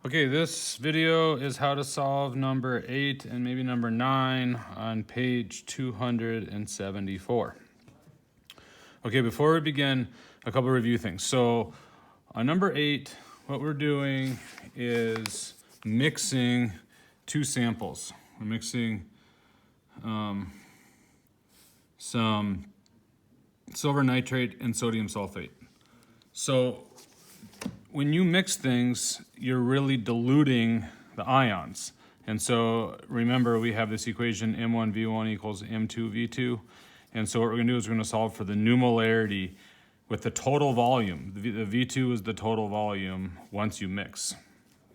Okay, this video is how to solve number 8 and maybe number 9 on page 274. Okay, before we begin, a couple review things. So on number 8, what we're doing is mixing two samples. We're mixing some silver nitrate and sodium sulfate. So when you mix things, you're really diluting the ions. And so remember, we have this equation M1V1 equals M2V2. And so what we're gonna do is we're gonna solve for the new molarity with the total volume. The V2 is the total volume once you mix.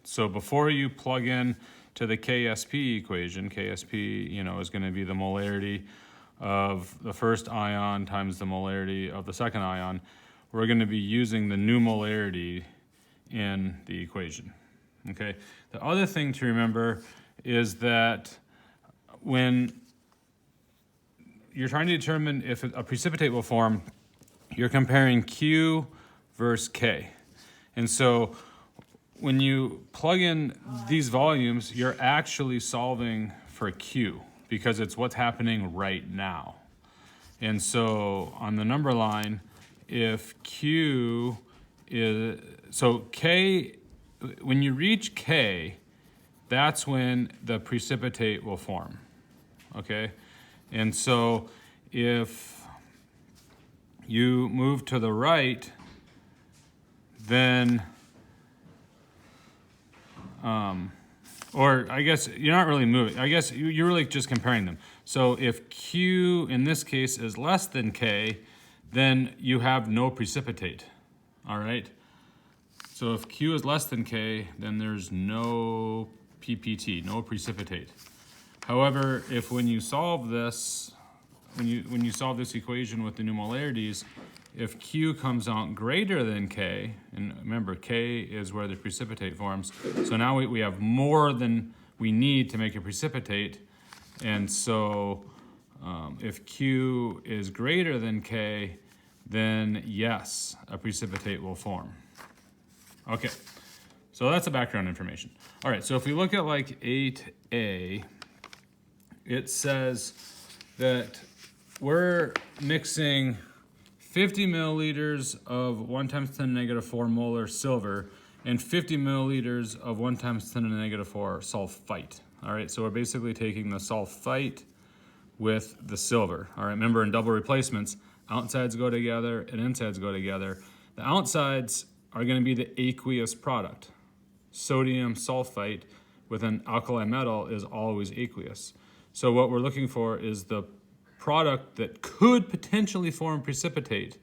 So before you plug in to the KSP equation, KSP, is gonna be the molarity of the first ion times the molarity of the second ion. We're gonna be using the new molarity in the equation, okay? The other thing to remember is that when you're trying to determine if a precipitate will form, you're comparing Q versus K. And so when you plug in these volumes, you're actually solving for Q because it's what's happening right now. And so on the number line, if Q is, so K, when you reach K, that's when the precipitate will form, okay? And so if you move to the right, then, or I guess you're not really moving. I guess you're really just comparing them. So if Q in this case is less than K, then you have no precipitate, all right? So if Q is less than K, then there's no PPT, no precipitate. However, if when you solve this, when you solve this equation with the new molarities, if Q comes out greater than K, and remember K is where the precipitate forms, so now we have more than we need to make a precipitate, and so if Q is greater than K, then yes, a precipitate will form. Okay, so that's the background information. All right, so if we look at like 8A, it says that we're mixing 50 milliliters of 1 times 10 to the negative 4 molar silver and 50 milliliters of 1 times 10 to the negative 4 sulfite. All right, so we're basically taking the sulfite with the silver. All right, remember in double replacements, outsides go together and insides go together. The outsides are going to be the aqueous product. Sodium sulfite with an alkali metal is always aqueous. So what we're looking for is the product that could potentially form precipitate.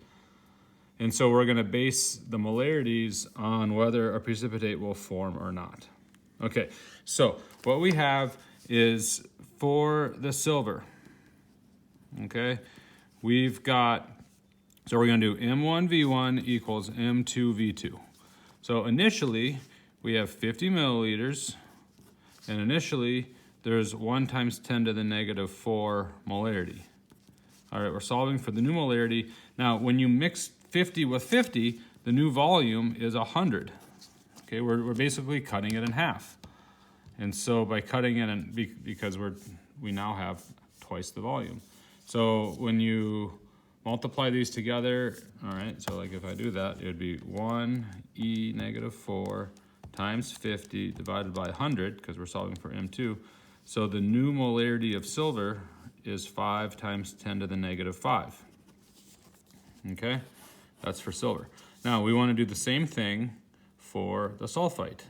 And so we're going to base the molarities on whether a precipitate will form or not. Okay, so what we have is for the silver, okay, we've got, so we're going to do M1V1 equals M2V2. So initially, we have 50 milliliters, and initially, there's 1 times 10 to the negative 4 molarity. All right, we're solving for the new molarity. Now, when you mix 50 with 50, the new volume is 100. Okay, we're basically cutting it in half. And so by cutting it in, because we now have twice the volume. So when you multiply these together, all right, so like if I do that, it would be 1e negative 4 times 50 divided by 100, because we're solving for M2. So the new molarity of silver is 5 times 10 to the negative 5. Okay, that's for silver. Now we want to do the same thing for the sulfite.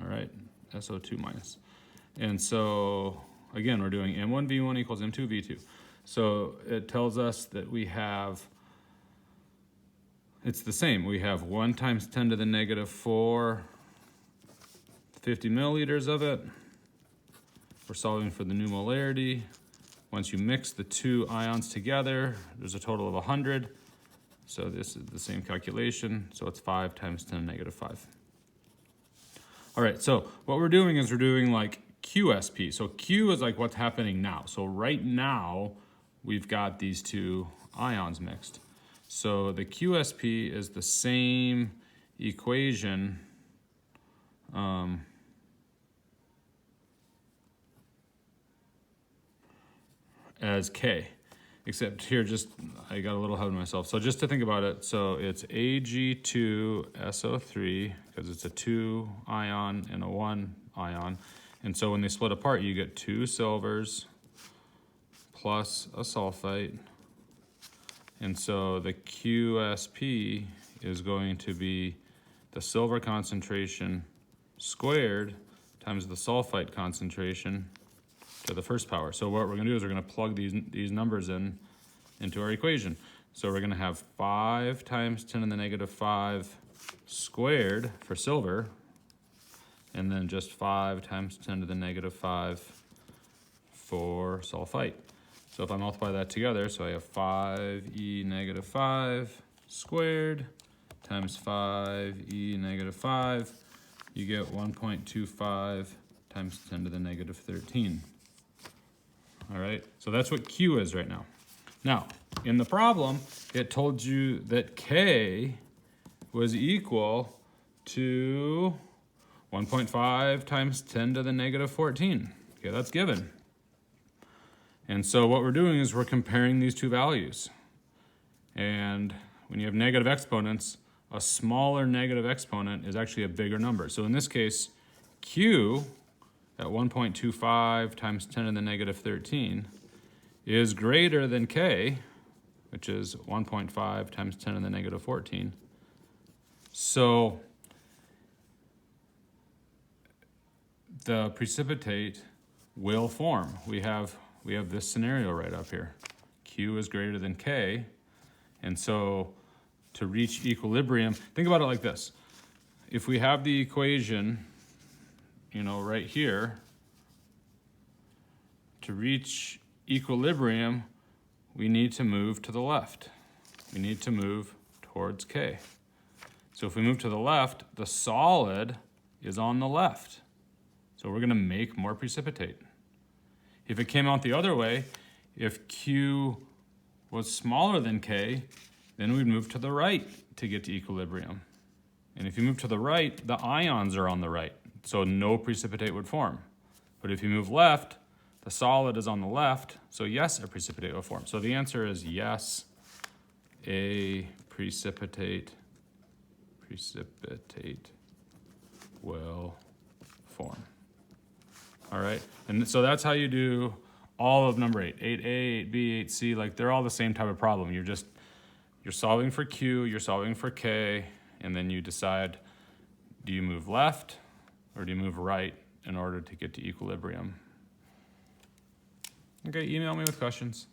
All right, SO2 minus. And so again, we're doing M1V1 equals M2V2. So it tells us that we have, it's the same. We have 1 times 10 to the negative 4, 50 milliliters of it. We're solving for the new molarity. Once you mix the two ions together, there's a total of 100. So this is the same calculation. So it's 5 times 10 to the negative 5. All right, so what we're doing is we're doing like QSP. So Q is like what's happening now. So right now, we've got these two ions mixed. So the QSP is the same equation as K. Except here, I got a little ahead of myself. So just to think about it, so it's Ag2SO3, because it's a 2 ion and a 1 ion. And so when they split apart, you get 2 silvers plus a sulfite. And so the QSP is going to be the silver concentration squared times the sulfite concentration to the first power. So what we're going to do is we're going to plug these numbers into our equation. So we're going to have 5 times 10 to the negative 5 squared for silver, and then just 5 times 10 to the negative 5 for sulfite. So if I multiply that together, so I have 5e negative 5 squared times 5e negative 5, you get 1.25 times 10 to the negative 13. All right, so that's what Q is right now. Now, in the problem, it told you that K was equal to 1.5 times 10 to the negative 14. Okay, that's given. And so what we're doing is we're comparing these two values. And when you have negative exponents, a smaller negative exponent is actually a bigger number. So in this case, Q at 1.25 times 10 to the negative 13 is greater than K, which is 1.5 times 10 to the negative 14. So the precipitate will form. We have this scenario right up here. Q is greater than K, and so to reach equilibrium, think about it like this. If we have the equation, right here, to reach equilibrium, we need to move to the left. We need to move towards K. So if we move to the left, the solid is on the left. So we're going to make more precipitate. If it came out the other way, if Q was smaller than K, then we'd move to the right to get to equilibrium. And if you move to the right, the ions are on the right, so no precipitate would form. But if you move left, the solid is on the left, so yes, a precipitate will form. So the answer is yes, a precipitate will form. All right, and so that's how you do all of number 8. 8A, 8B, 8C, like they're all the same type of problem. You're solving for Q, you're solving for K, and then you decide, do you move left or do you move right in order to get to equilibrium? Okay, email me with questions.